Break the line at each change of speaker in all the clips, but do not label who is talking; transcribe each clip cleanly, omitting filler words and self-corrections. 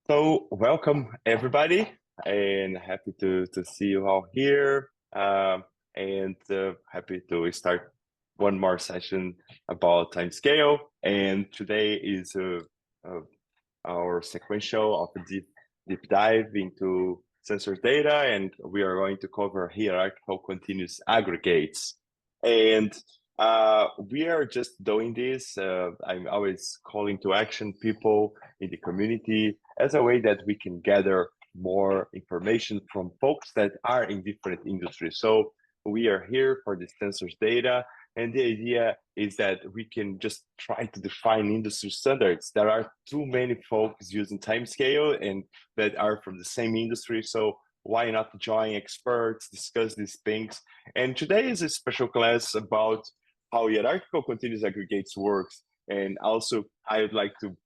So welcome everybody, and happy to see you all here, and happy to start one more session about Timescale. And today is our sequential of a deep dive into sensor data, and we are going to cover hierarchical continuous aggregates. And we are just doing this. I'm always calling to action people in the community as a way that we can gather more information from folks that are in different industries. So we are here for the sensors data, and the idea is that we can just try to define industry standards. There are too many folks using Timescale and that are from the same industry. So why not join experts, discuss these things? And today is a special class about how hierarchical continuous aggregates works. And also I would like to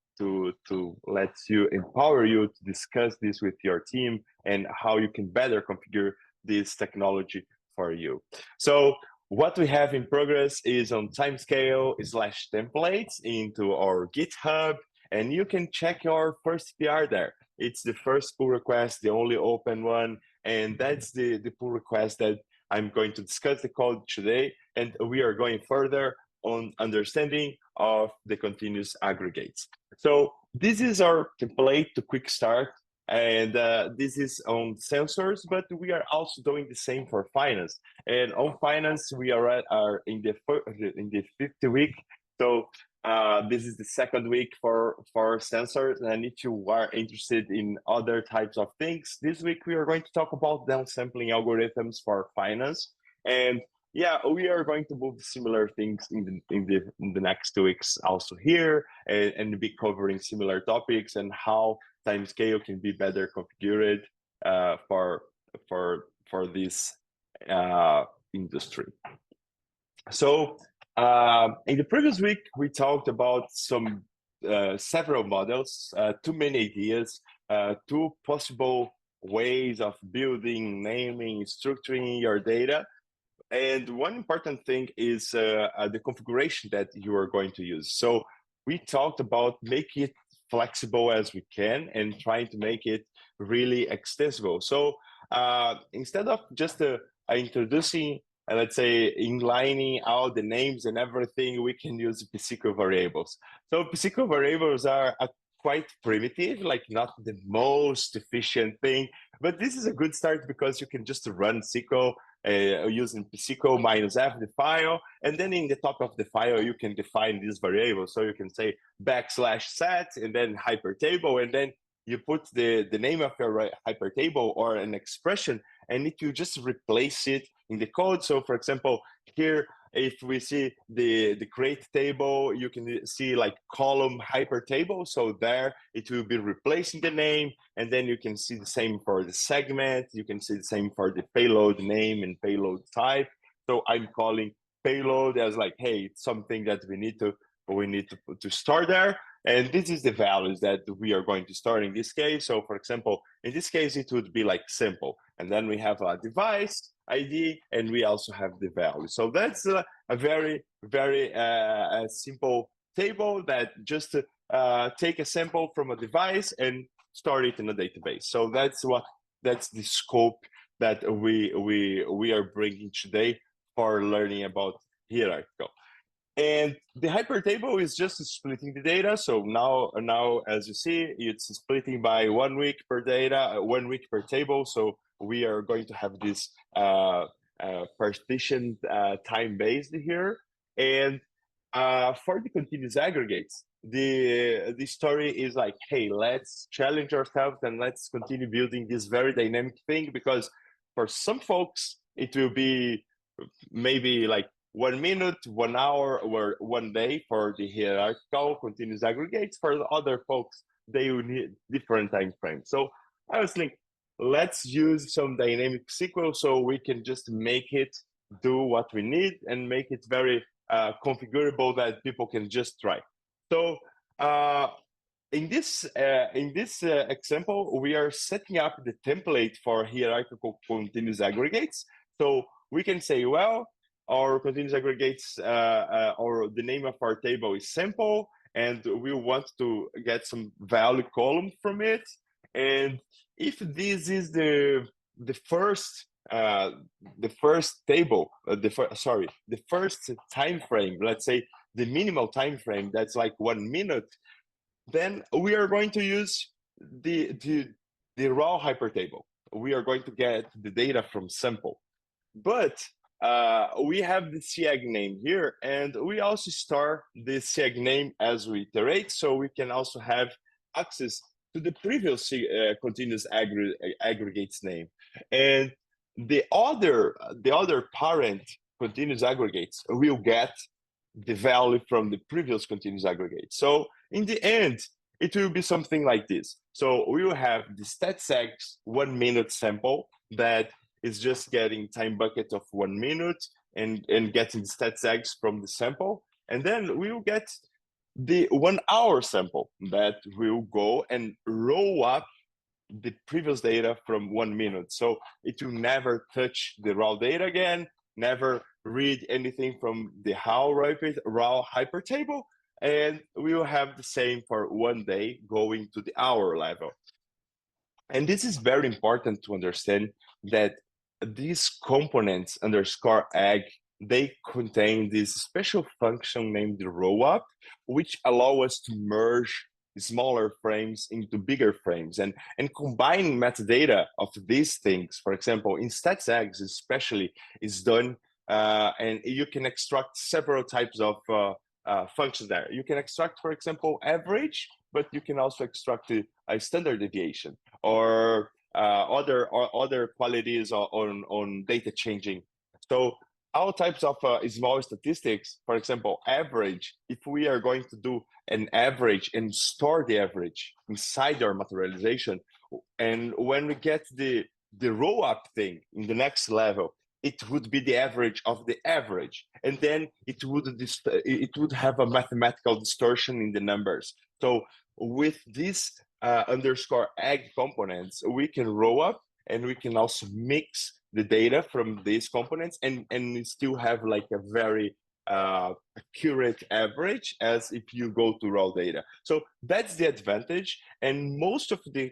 let you empower you to discuss this with your team and how you can better configure this technology for you. So what we have in progress is on Timescale/templates into our GitHub, and you can check your first PR there. It's the first pull request, the only open one, and that's the pull request that I'm going to discuss the code today, and we are going further on understanding of the continuous aggregates. So this is our template to quick start, and this is on sensors, but we are also doing the same for finance. And on finance, we are in the 50th week. So this is the second week for sensors. And if you are interested in other types of things, this week we are going to talk about downsampling algorithms for finance. And yeah, we are going to move similar things in the next 2 weeks also here, and be covering similar topics and how Timescale can be better configured for this industry. So in the previous week, we talked about several models, too many ideas, 2 possible ways of building, naming, structuring your data. And one important thing is the configuration that you are going to use. So we talked about making it flexible as we can and trying to make it really extensible. So instead of just introducing, let's say, inlining all the names and everything, we can use SQL variables. So SQL variables are quite primitive, like not the most efficient thing, but this is a good start because you can just run SQL using SQL -f the file, and then in the top of the file you can define this variable. So you can say \set and then hypertable, and then you put the name of your hypertable or an expression, and if you just replace it in the code. So for example, here if we see the create table, you can see like column hypertable. So there it will be replacing the name, and then you can see the same for the segment. You can see the same for the payload name and payload type. So I'm calling payload as like, hey, it's something that we need to store there. And this is the values that we are going to store in this case. So for example, in this case, it would be like simple. And then we have a device ID, and we also have the value. So that's a very, very simple table that just take a sample from a device and store it in a database. So that's the scope that we are bringing today for learning about hierarchical. And the hypertable is just splitting the data. So now, as you see, it's splitting by 1 week per data, 1 week per table. So we are going to have this partition time-based here. And for the continuous aggregates, the story is like, hey, let's challenge ourselves and let's continue building this very dynamic thing, because for some folks, it will be maybe like 1 minute, 1 hour, or 1 day for the hierarchical continuous aggregates. For the other folks, they will need different time frames. So I was thinking, let's use some dynamic SQL so we can just make it do what we need and make it very configurable that people can just try. So in this example, we are setting up the template for hierarchical continuous aggregates. So we can say, well, our continuous aggregates, or the name of our table is simple, and we want to get some value column from it. And if this is the first table, the first time frame, let's say the minimal time frame, that's like 1 minute, then we are going to use the raw hypertable. We are going to get the data from sample. But we have the CAG name here, and we also store the CAG name as we iterate, so we can also have access to the previous continuous aggregates name. And the other parent continuous aggregates will get the value from the previous continuous aggregate. So in the end, it will be something like this. So we will have the StatsEgs 1 minute sample that is just getting time bucket of 1 minute and getting the StatsEgs from the sample. And then we will get the 1 hour sample that will go and roll up the previous data from 1 minute. So it will never touch the raw data again, never read anything from the raw hypertable, and we will have the same for 1 day going to the hour level. And this is very important to understand that these components _agg, they contain this special function named the rollup, which allow us to merge smaller frames into bigger frames and combining metadata of these things. For example, in StatsEgs especially is done, and you can extract several types of functions there. You can extract, for example, average, but you can also extract a standard deviation or other qualities on data changing. So all types of small statistics, for example, average, if we are going to do an average and store the average inside our materialization, and when we get the roll up thing in the next level, it would be the average of the average, and then it would have a mathematical distortion in the numbers. So with this _agg components, we can roll up and we can also mix the data from these components and still have like a very accurate average as if you go to raw data. So that's the advantage. And most of the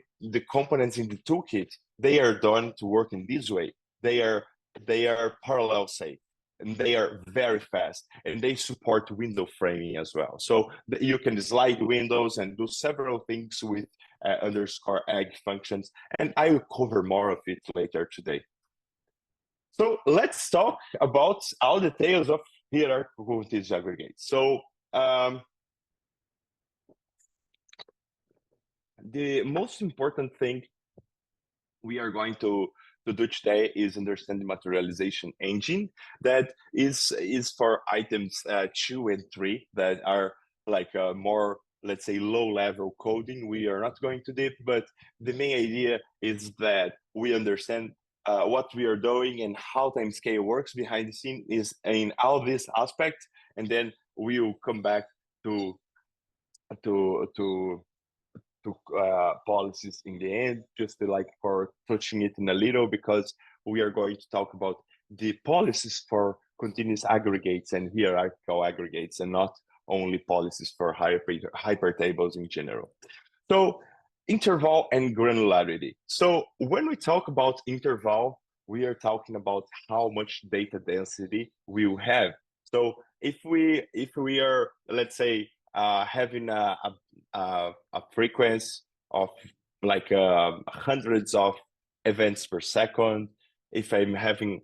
components in the toolkit, they are done to work in this way. They are parallel safe, and they are very fast, and they support window framing as well. So you can slide windows and do several things with _agg functions, and I will cover more of it later today. So let's talk about all the details of hierarchical continuous aggregates. So the most important thing we are going to do today is understand the materialization engine that is for items 2 and 3 that are like more, let's say, low-level coding. We are not going to deep, but the main idea is that we understand what we are doing and how Timescale works behind the scene is in all these aspects, and then we will come back to policies in the end, just like for touching it in a little, because we are going to talk about the policies for continuous aggregates and hierarchical aggregates, and not only policies for hypertables in general. So interval and granularity. So when we talk about interval, we are talking about how much data density we will have. So if we are, let's say, having a frequency of like hundreds of events per second, if I'm having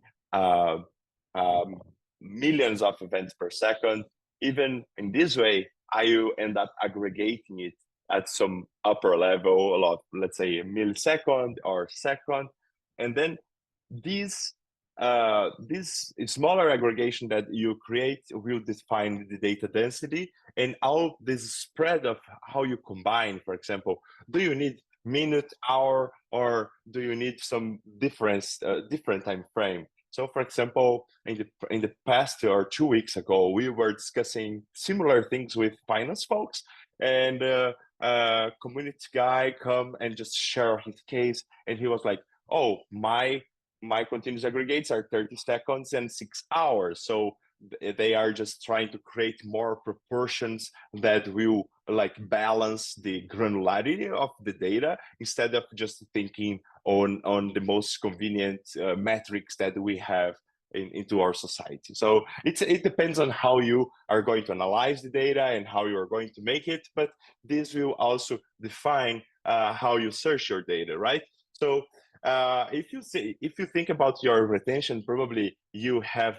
millions of events per second, even in this way, I will end up aggregating it at some upper level of, let's say, a millisecond or second, and then this smaller aggregation that you create will define the data density and all this spread of how you combine. For example, do you need minute, hour, or do you need some different time frame? So, for example, in the past or 2 weeks ago, we were discussing similar things with finance folks, and a community guy come and just share his case, and he was like, "Oh, my continuous aggregates are 30 seconds and 6 hours. So they are just trying to create more proportions that will like balance the granularity of the data instead of just thinking on the most convenient metrics that we have into our society. So it depends on how you are going to analyze the data and how you are going to make it, but this will also define how you search your data, right? So if you think about your retention, probably you have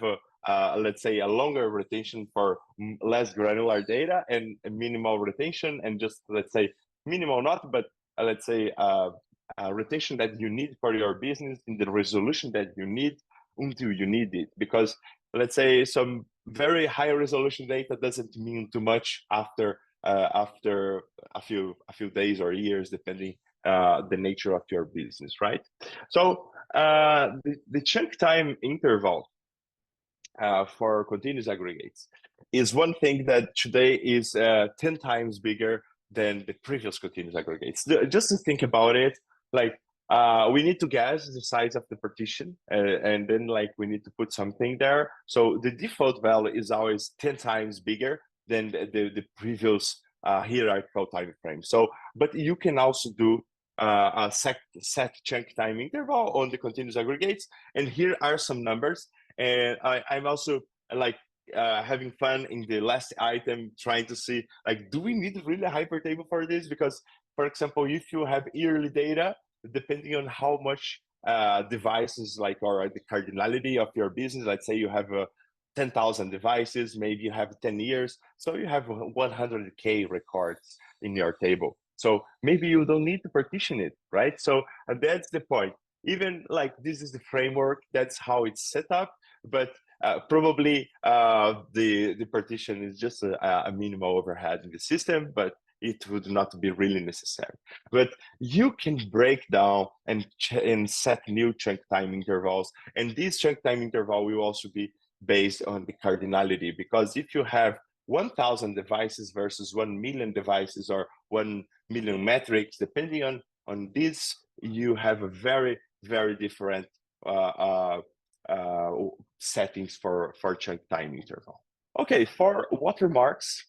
let's say a longer retention for less granular data and a minimal retention, and just let's say minimal not, but let's say retention that you need for your business in the resolution that you need until you need it. Because let's say some very high resolution data doesn't mean too much after a few days or years, depending the nature of your business, right? So the chunk time interval for continuous aggregates is one thing that today is 10 times bigger than the previous continuous aggregates. Just to think about it, like we need to guess the size of the partition, and then like we need to put something there. So the default value is always 10 times bigger than the previous hierarchical time frame. So, but you can also do a set chunk time interval on the continuous aggregates, and here are some numbers. And I'm also like having fun in the last item, trying to see like, do we need really a hypertable for this? Because, for example, if you have yearly data, depending on how much devices, like, or the cardinality of your business, let's say you have 10,000 devices, maybe you have 10 years, so you have 100K records in your table. So maybe you don't need to partition it, right? So that's the point. Even like this is the framework, that's how it's set up, but probably the partition is just a minimal overhead in the system, but it would not be really necessary. But you can break down and set new chunk time intervals, and this chunk time interval will also be based on the cardinality, because if you have 1,000 devices versus 1 million devices or 1 million metrics, depending on this, you have a very, very different settings for chunk time interval. Okay, for watermarks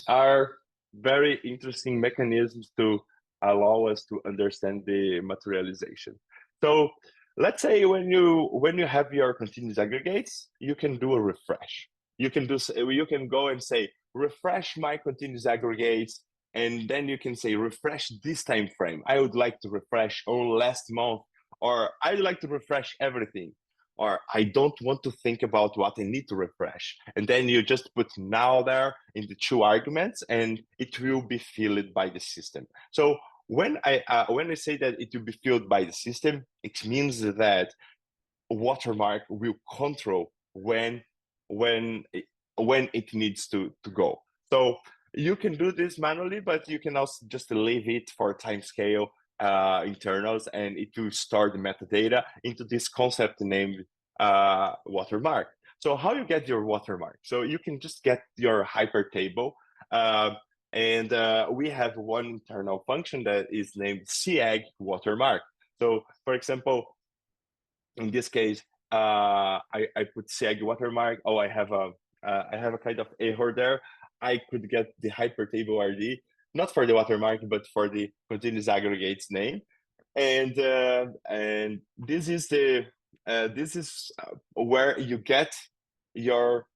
are very interesting mechanisms to allow us to understand the materialization. So let's say when you have your continuous aggregates, you can do a refresh. You can go and say refresh my continuous aggregates, and then you can say refresh this time frame. I would like to refresh on last month, or I'd like to refresh everything, or I don't want to think about what I need to refresh. And then you just put now there in the 2 arguments, and it will be filled by the system. So when I say that it will be filled by the system, it means that watermark will control when it needs to go. So you can do this manually, but you can also just leave it for Timescale internals, and it will store the metadata into this concept named watermark. So how you get your watermark? So you can just get your hypertable, and we have one internal function that is named CAGG watermark. So for example, in this case, I put CAGG watermark. Oh, I have a kind of error there. I could get the hypertable ID, not for the watermark, but for the continuous aggregates name. And this is where you get your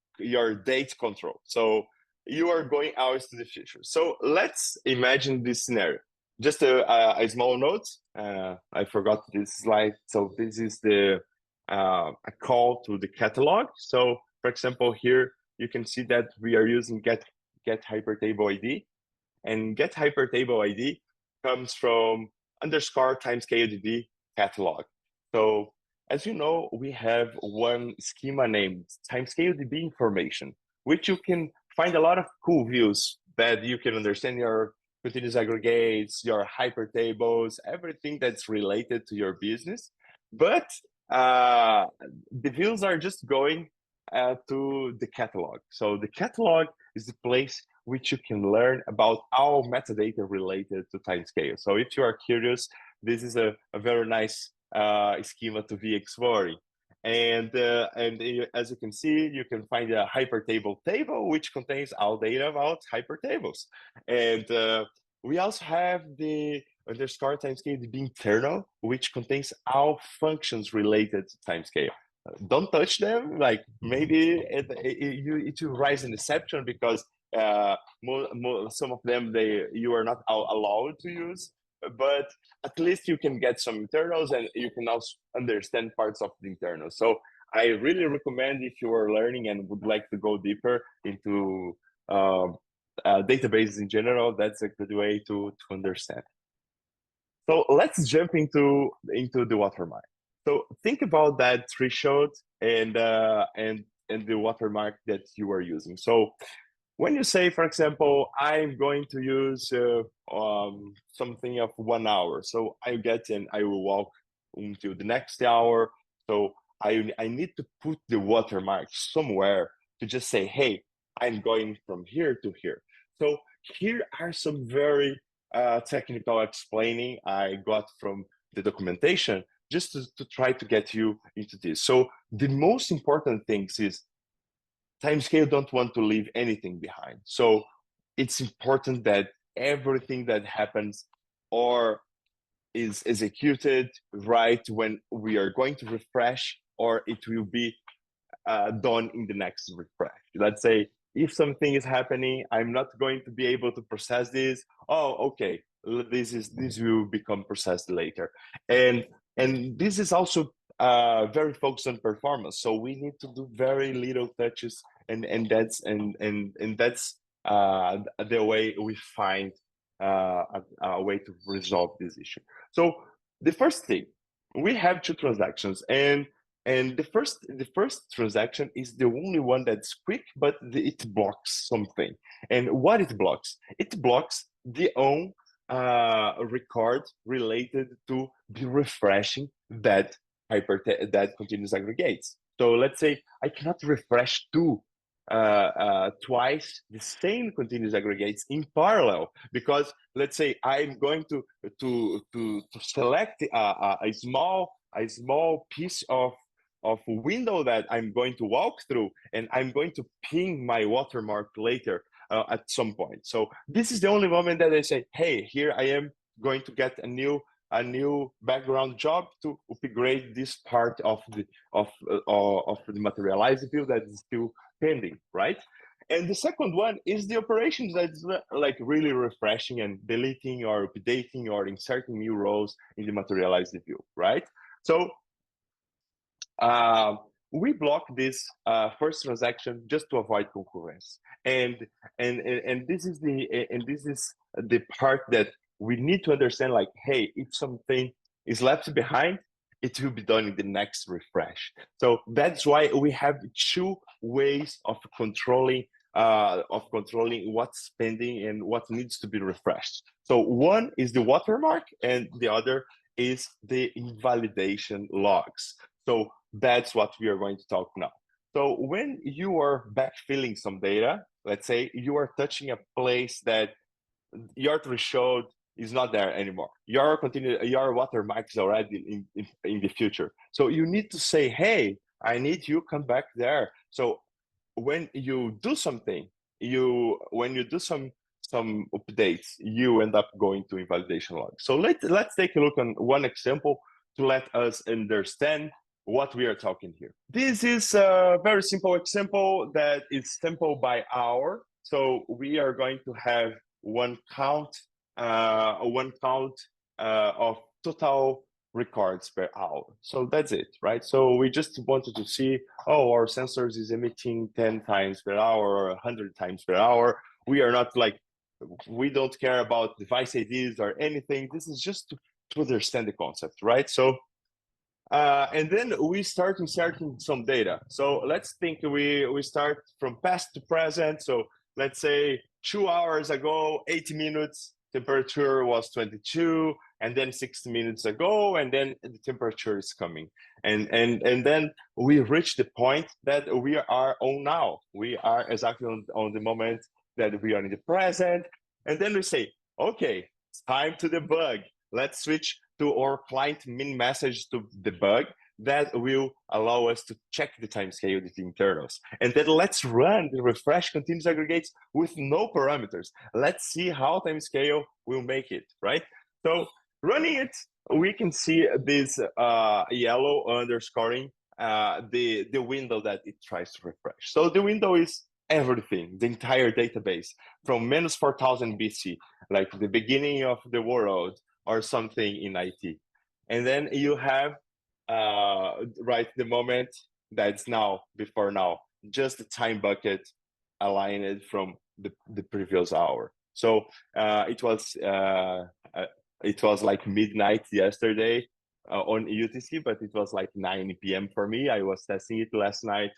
date control. So you are going always to the future. So let's imagine this scenario. Just a small note. I forgot this slide. So this is a call to the catalog. So for example, here you can see that we are using get hypertable ID, and get hypertable ID comes from _TimescaleDB catalog. So as you know, we have one schema named TimescaleDB information, which you can find a lot of cool views that you can understand your continuous aggregates, your hypertables, everything that's related to your business. But the views are just going to the catalog. So the catalog is the place which you can learn about all metadata related to Timescale. So if you are curious, this is a very nice schema to be exploring. As you can see, you can find a hypertable table, which contains all data about hypertables. And we also have the underscore timescale internal, which contains all functions related to timescale. Don't touch them. Like maybe it will rise an exception because some of them you are not allowed to use, but at least you can get some internals and you can also understand parts of the internals. So I really recommend, if you are learning and would like to go deeper into databases in general, that's a good way to understand. So let's jump into the watermark. So think about that threshold and the watermark that you are using. So when you say, for example, I'm going to use something of 1 hour, so I get and I will walk until the next hour. So I need to put the watermark somewhere to just say, hey, I'm going from here to here. So here are some very technical explaining I got from the documentation just to try to get you into this. So the most important things is Timescale don't want to leave anything behind. So it's important that everything that happens or is executed right when we are going to refresh, or it will be done in the next refresh. Let's say if something is happening, I'm not going to be able to process this. Oh, okay, this will become processed later, and this is also very focused on performance. So we need to do very little touches, and that's the way we find a way to resolve this issue. So the first thing, we have two transactions, and the first transaction is the only one that's quick, but it blocks something. And what it blocks? It blocks the own record related to the refreshing that continuous aggregates. So let's say I cannot refresh twice the same continuous aggregates in parallel, because let's say I'm going to select a small piece of window that I'm going to walk through, and I'm going to ping my watermark later at some point. So this is the only moment that I say, hey, here I am going to get a new background job to upgrade this part of the materialized view that is still pending, right? And the second one is the operations that's like really refreshing and deleting or updating or inserting new rows in the materialized view, right? So we block this first transaction just to avoid concurrence, and this is the part that we need to understand. Like, hey, if something is left behind, it will be done in the next refresh. So that's why we have two ways of controlling what's pending and what needs to be refreshed. So one is the watermark, and the other is the invalidation logs. So that's what we are going to talk now. So when you are backfilling some data, let's say you are touching a place that your threshold is not there anymore. Your watermark is already in the future. So you need to say, hey, I need you come back there. So when you do something, when you do some updates, you end up going to invalidation log. So let's take a look on one example to let us understand what we are talking here. This is a very simple example that is sampled by hour. So we are going to have one count of total records per hour. So that's it, right? So we just wanted to see, oh, our sensors is emitting 10 times per hour or 100 times per hour. We are not like, we don't care about device IDs or anything. This is just to understand the concept, right? So and then we start inserting some data. So let's think we start from past to present. So let's say 2 hours ago, 80 minutes, temperature was 22, and then 60 minutes ago, and then the temperature is coming. And then we reach the point that we are on now. We are exactly on the moment that we are in the present. And then we say, okay, it's time to debug. Let's switch to our client min message to debug. that will allow us to check the timescale with the internals. And then let's run the refresh continuous aggregates with no parameters. Let's see how timescale will make it, right? So running it, we can see this yellow underscoring the window that it tries to refresh. So the window is everything, the entire database from minus 4000 BC, like the beginning of the world or something in IT. And then you have right the moment that's now, before now, just the time bucket aligned from the previous hour. So it was like midnight yesterday on UTC, but it was like 9 p.m. for me. I was testing it last night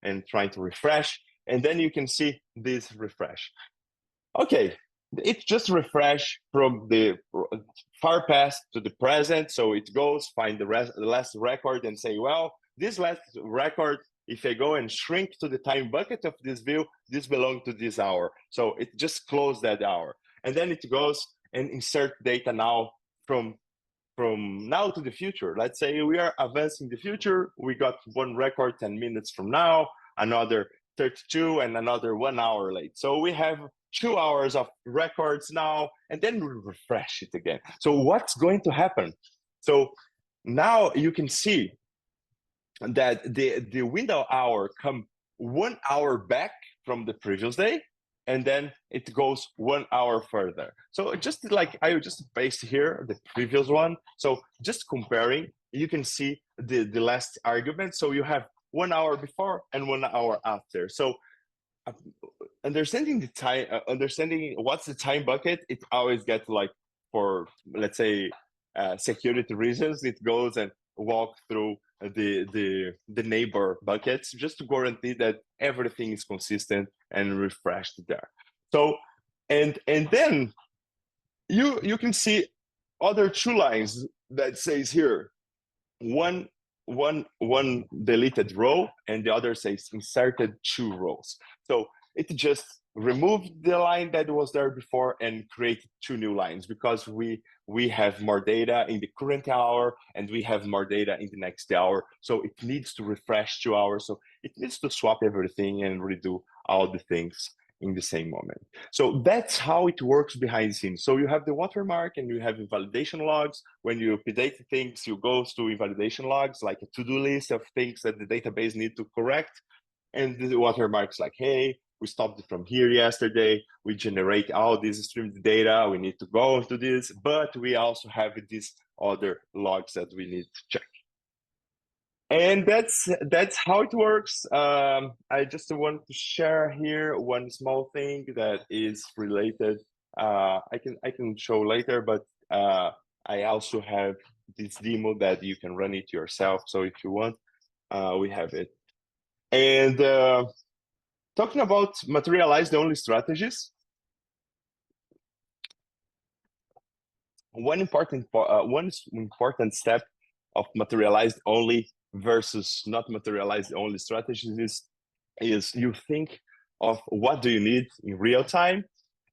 and trying to refresh. And then you can see this refresh. Okay, it just refresh from the far past to the present. So it goes, find the last record and say, well, this last record, if I go and shrink to the time bucket of this view, this belongs to this hour. So it just closed that hour. And then it goes and insert data now from now to the future. Let's say we are advancing the future. We got one record 10 minutes from now, another 32, and another 1 hour late. So we have 2 hours of records now, and then we refresh it again. So what's going to happen? So now you can see that the window hour come 1 hour back from the previous day, and then it goes 1 hour further. So just like I just paste here the previous one. So just comparing, you can see the last argument. So you have 1 hour before and 1 hour after. So understanding the time, understanding what's the time bucket, it always gets like, for let's say security reasons, it goes and walk through the neighbor buckets just to guarantee that everything is consistent and refreshed there. So and then you can see other 2 lines that says here one deleted row and the other says inserted 2 rows. So it just removed the line that was there before and created 2 new lines, because we have more data in the current hour and we have more data in the next hour. So it needs to refresh 2 hours. So it needs to swap everything and redo all the things in the same moment. So that's how it works behind the scenes. So you have the watermark and you have invalidation logs. When you update things, you go to invalidation logs, like a to-do list of things that the database need to correct. And the watermark's like, hey, we stopped it from here yesterday. We generate all these streamed data. We need to go into this, but we also have these other logs that we need to check. And that's how it works. I just want to share here one small thing that is related. I can show later, but I also have this demo that you can run it yourself. So if you want, we have it. And talking about materialized-only strategies, one important step of materialized-only versus not materialized-only strategies is you think of what do you need in real time,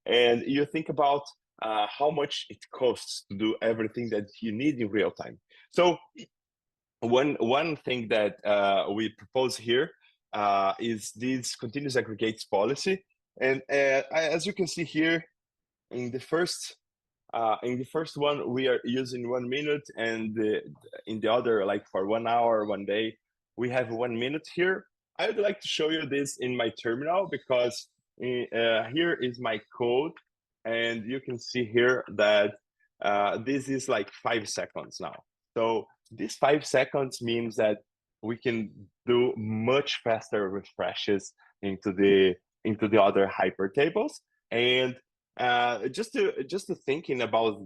and you think about how much it costs to do everything that you need in real time. So one thing that we propose here is this continuous aggregates policy. And as you can see here, in the first one, we are using 1 minute, and in the other, like for 1 hour, 1 day, we have 1 minute here. I would like to show you this in my terminal, because here is my code, and you can see here that this is like 5 seconds now. So this 5 seconds means that we can do much faster refreshes into the other hyper tables. And just to thinking about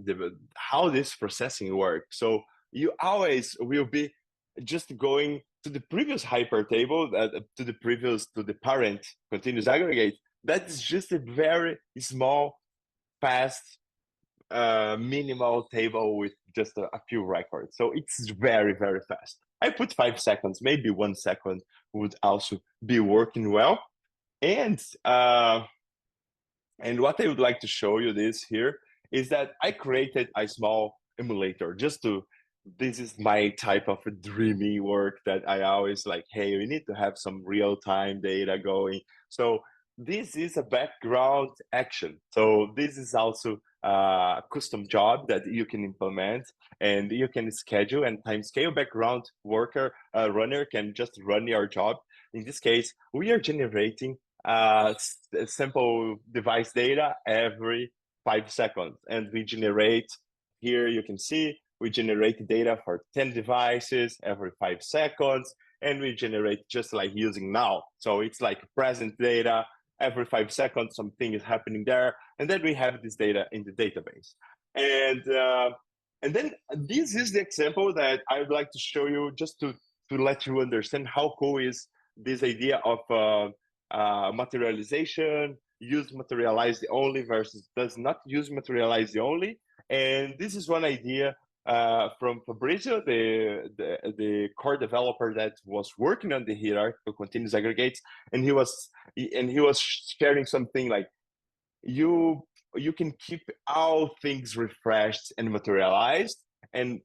how this processing works. So you always will be just going to the previous hyper table, to the parent continuous aggregate. That's just a very small, fast, minimal table with just a few records. So it's very, very fast. I put 5 seconds, maybe 1 second would also be working well. And what I would like to show you this here is that I created a small emulator just to this is my type of dreamy work that I always like, hey, we need to have some real-time data going. So this is a background action. So this is also a custom job that you can implement and you can schedule, and Timescale background worker runner can just run your job. In this case, we are generating sample device data every 5 seconds, and we generate, here you can see, we generate data for 10 devices every 5 seconds, and we generate just like using now. So it's like present data, every 5 seconds, something is happening there, and then we have this data in the database. And then this is the example that I would like to show you, just to let you understand how cool is this idea of materialization, use materialized-only versus does not use materialized-only. And this is one idea from Fabrizio, the core developer that was working on the hierarchical continuous aggregates, and he was sharing something like, you can keep all things refreshed and materialized, and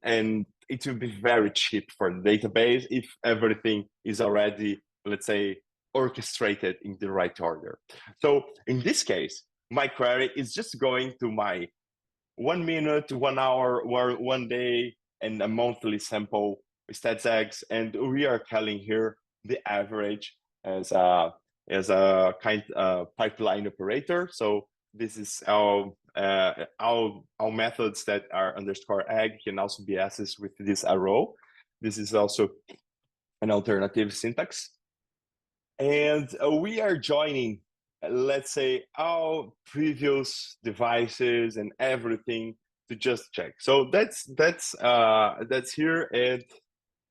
it will be very cheap for the database if everything is already, let's say, orchestrated in the right order. So in this case, my query is just going to my 1 minute, 1 hour, or 1 day, and a monthly sample stats eggs, and we are calling here the average as a kind of pipeline operator. So this is our methods that are _egg can also be accessed with this arrow. This is also an alternative syntax. And we are joining, let's say, our previous devices and everything to just check. So that's here, and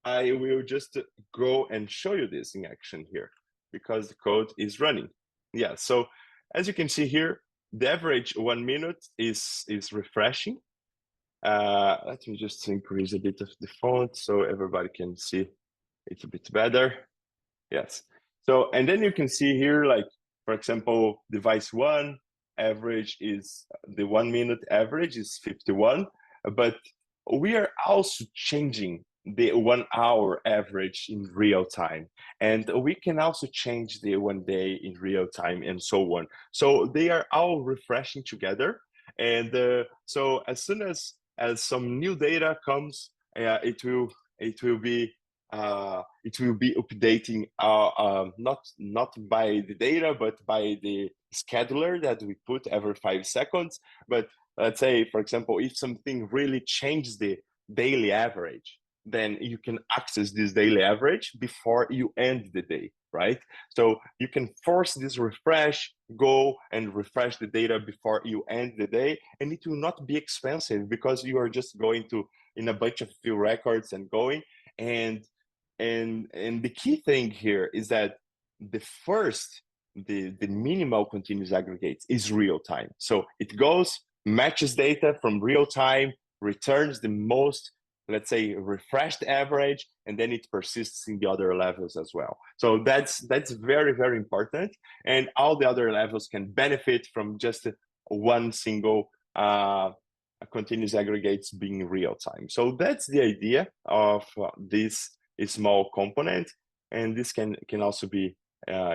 I will just go and show you this in action here because the code is running. Yeah, so as you can see here, the average 1 minute is refreshing. Let me just increase a bit of the font so everybody can see it a bit better. Yes. So, and then you can see here, like, for example, device 1 average is, the 1 minute average is 51, but we are also changing the 1 hour average in real time. And we can also change the 1 day in real time and so on. So they are all refreshing together. And so as soon as some new data comes, it will be updating not by the data, but by the scheduler that we put every 5 seconds. But let's say, for example, if something really changes the daily average, then you can access this daily average before you end the day, right? So you can force this refresh, go and refresh the data before you end the day, and it will not be expensive because you are just going to in a bunch of few records and going. And the key thing here is that the minimal continuous aggregates is real time. So it goes, matches data from real time, returns the most, let's say, refreshed average, and then it persists in the other levels as well. So that's very, very important. And all the other levels can benefit from just one single continuous aggregates being real time. So that's the idea of this small component, and this can also be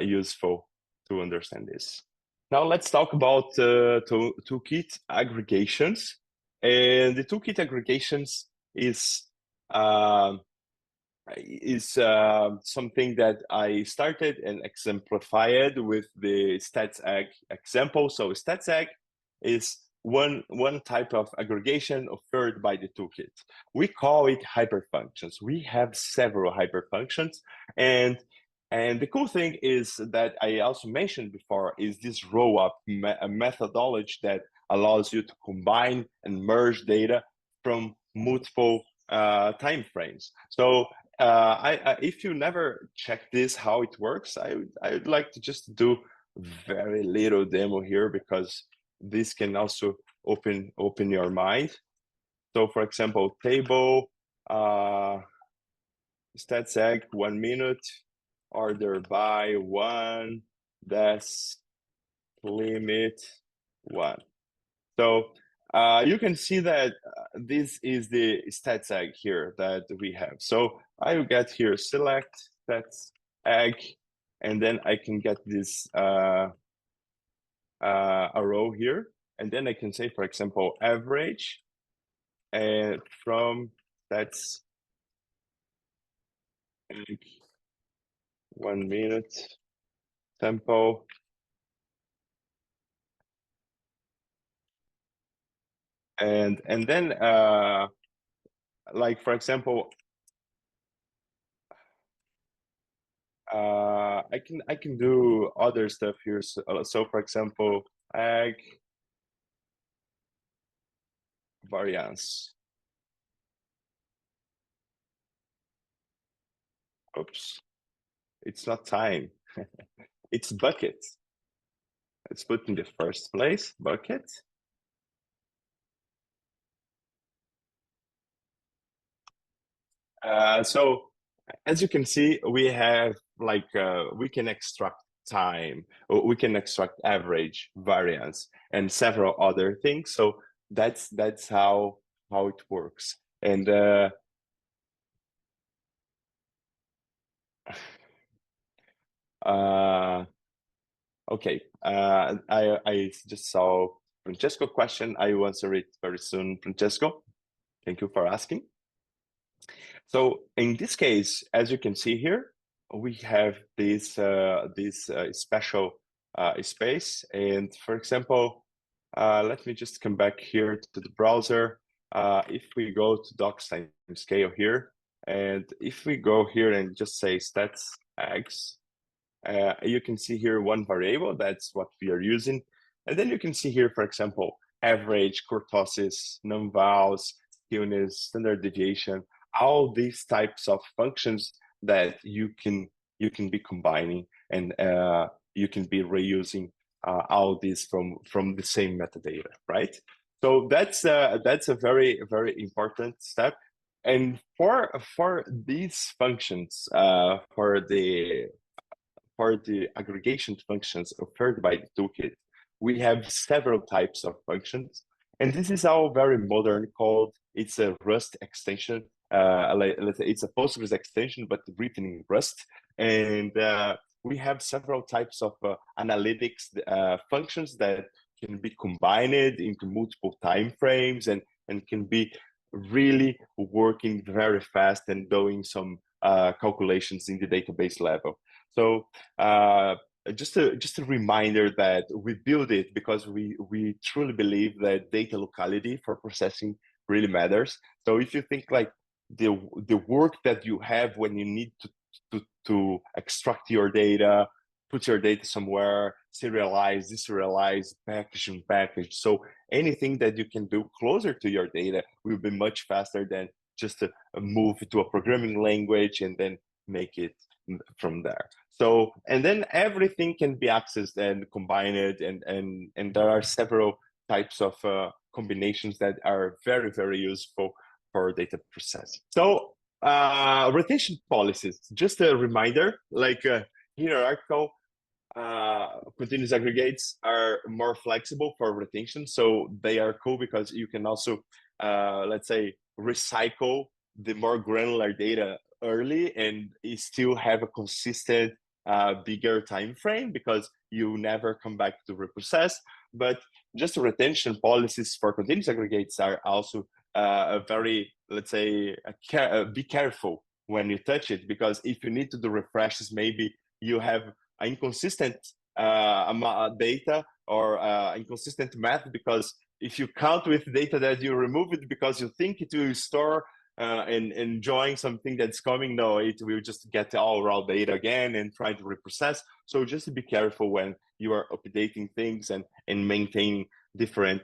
useful to understand this. Now let's talk about Toolkit aggregations. And the Toolkit aggregations is something that I started and exemplified with the StatsEgg example. So StatsEgg is one type of aggregation offered by the Toolkit. We call it hyperfunctions. We have several hyperfunctions, and the cool thing is that I also mentioned before is this roll-up methodology that allows you to combine and merge data from multiple time frames. So if you never check this, how it works, I would like to just do very little demo here because this can also open your mind. So for example, table, StatsEgg 1 minute, order by 1, desk limit 1. So you can see that this is the stats egg here that we have. So I will get here select stats egg, and then I can get this a row here, and then I can say, for example, average, and from stats egg 1 minute tempo. And then like, for example, I can do other stuff here. So for example, ag variance. Oops, it's not time. It's bucket. Let's put in the first place, bucket. So as you can see, we have like, we can extract time, or we can extract average, variance, and several other things. So that's how it works. And okay, I just saw Francesco question. I will answer it very soon, Francesco. Thank you for asking. So in this case, as you can see here, we have this special space. And for example, let me just come back here to the browser. If we go to docs timescale here, and if we go here and just say stats eggs, you can see here one variable, that's what we are using. And then you can see here, for example, average, kurtosis, non-vowels, skewness, standard deviation, all these types of functions that you can be combining, and you can be reusing all these from the same metadata, right? So that's a very, very important step. And for these functions, for the aggregation functions offered by the toolkit, we have several types of functions. And this is all very modern, called, it's a Rust extension. Let's say it's a Postgres extension, but written in Rust. And we have several types of analytics functions that can be combined into multiple time frames, and can be really working very fast and doing some calculations in the database level. So just a reminder that we build it because we truly believe that data locality for processing really matters. So if you think like the work that you have when you need to extract your data, put your data somewhere, serialize, deserialize, package, and package. So anything that you can do closer to your data will be much faster than just to move to a programming language and then make it from there. So, and then everything can be accessed and combined, and there are several types of combinations that are very, very useful for data processing. So rotation policies, just a reminder, like hierarchical continuous aggregates are more flexible for retention. So they are cool because you can also, let's say, recycle the more granular data early, and you still have a consistent bigger time frame because you never come back to reprocess. But just retention policies for continuous aggregates are also a very, let's say, be careful when you touch it, because if you need to do refreshes, maybe you have inconsistent data or inconsistent math, because if you count with data that you remove it because you think it will store and enjoying something that's coming, no, it will just get all raw data again and try to reprocess. So just be careful when you are updating things and maintaining different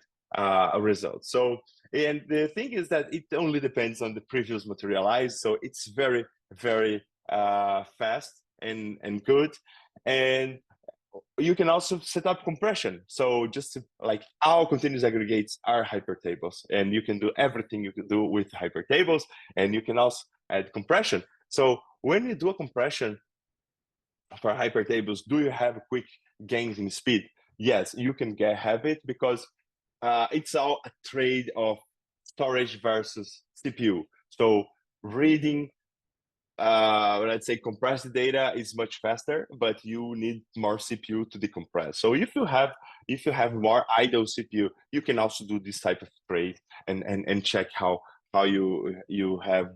results. So, and the thing is that it only depends on the previous materialized, so it's very, very fast and good. And you can also set up compression. So just like all continuous aggregates are hypertables, and you can do everything you can do with hypertables, and you can also add compression. So when you do a compression for hypertables, do you have quick gains in speed? Yes, you can have it, because it's all a trade of storage versus CPU. So reading, let's say, compressed data is much faster, but you need more CPU to decompress. So if you have more idle CPU, you can also do this type of trade and check how you have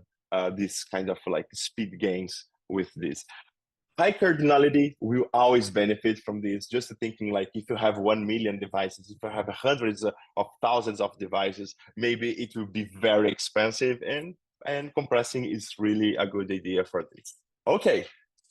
this kind of like speed gains with this. High cardinality will always benefit from this. Just thinking like if you have 1 million devices, if you have hundreds of thousands of devices, maybe it will be very expensive, and compressing is really a good idea for this. Okay,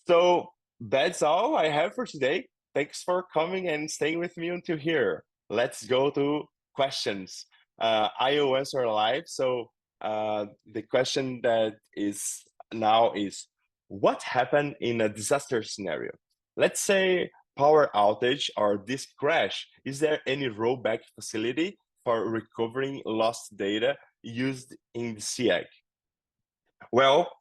so that's all I have for today. Thanks for coming and staying with me until here. Let's go to questions. I will answer live. So the question that is now is, what happened in a disaster scenario? Let's say power outage or disk crash. Is there any rollback facility for recovering lost data used in the CAGG? Well,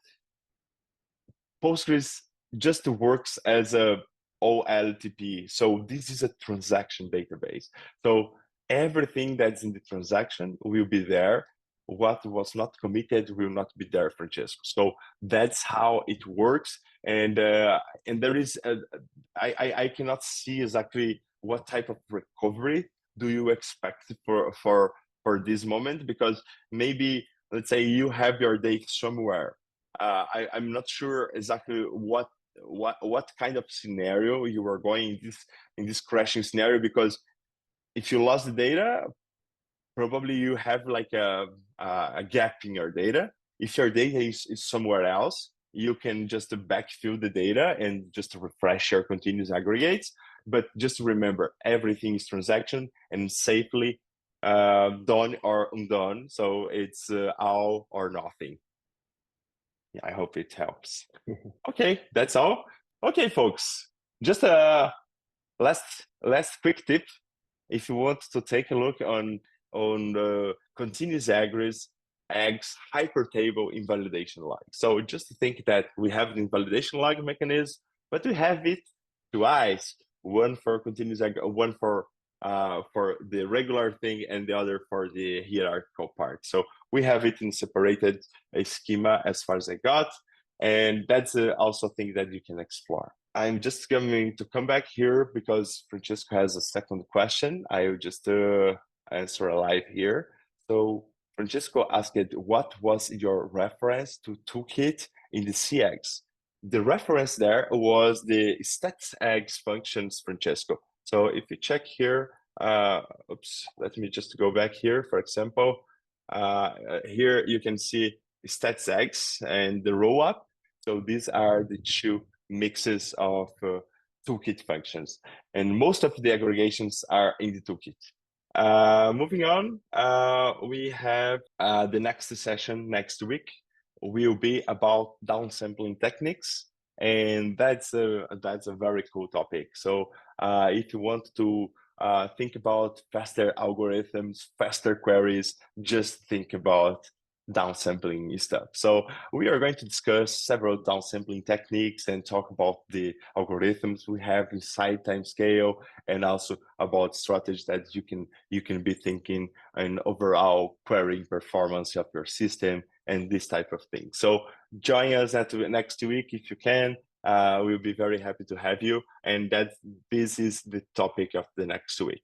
Postgres just works as a OLTP. So this is a transaction database. So everything that's in the transaction will be there. What was not committed will not be there, Francesco. So that's how it works. And there is, I cannot see exactly what type of recovery do you expect for this moment, because maybe, let's say you have your data somewhere. I'm not sure exactly what kind of scenario you are going in this crashing scenario, because if you lost the data, probably you have like a gap in your data. If your data is somewhere else, you can just backfill the data and just refresh your continuous aggregates. But just remember, everything is transaction and safely done or undone. So it's all or nothing. Yeah, I hope it helps. Okay, that's all. Okay, folks, just a last quick tip. If you want to take a look on the continuous aggregates hypertable invalidation log. So just think that we have the invalidation log mechanism, but we have it twice: one for continuous one for the regular thing, and the other for the hierarchical part. So we have it in separated schema as far as I got, and that's also a thing that you can explore. I'm just going to come back here because Francesco has a second question. I will just answer live here. So Francesco asked, what was your reference to Toolkit in the CAGGs? The reference there was the statseggs functions, Francesco. So if you check here, let me just go back here. For example, here you can see statseggs and the roll up. So these are the two mixes of toolkit functions, and most of the aggregations are in the toolkit. Moving on, we have the next session next week will be about downsampling techniques, and that's a very cool topic. So if you want to think about faster algorithms, faster queries, just think about downsampling stuff. So we are going to discuss several downsampling techniques and talk about the algorithms we have inside Timescale, and also about strategies that you can be thinking and overall querying performance of your system and this type of thing. So join us at next week if you can. We'll be very happy to have you, and this is the topic of the next week.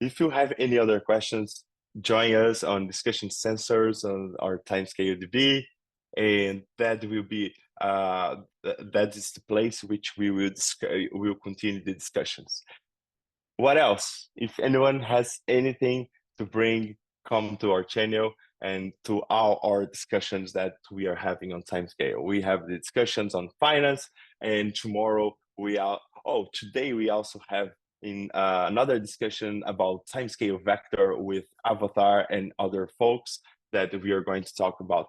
If you have any other questions, join us on discussion sensors on our TimescaleDB, and that will be that is the place which we will continue the discussions. What else? If anyone has anything to bring, come to our channel and to all our discussions that we are having on Timescale. We have the discussions on finance, and tomorrow today we also have in another discussion about Timescale Vector with Avatar and other folks that we are going to talk about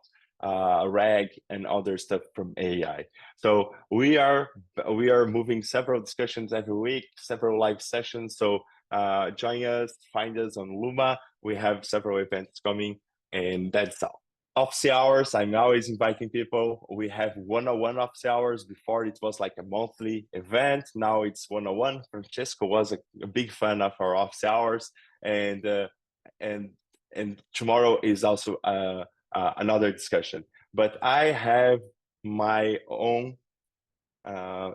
RAG and other stuff from AI. So we are moving several discussions every week, several live sessions. So join us, find us on Luma. We have several events coming, and that's all. Office hours, I'm always inviting people. We have one-on-one office hours. Before it was like a monthly event. Now it's one-on-one. Francesco was a big fan of our office hours, and and tomorrow is also another discussion. But I have my own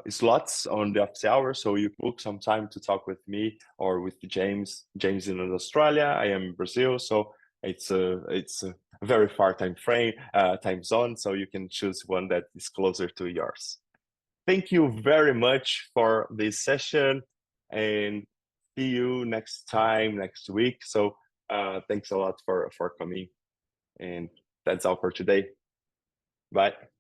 slots on the office hour, so you book some time to talk with me or with James. James in Australia, I am in Brazil, so it's a very far time zone, so you can choose one that is closer to yours. Thank you very much for this session, and see you next week. So thanks a lot for coming, and that's all for today. Bye.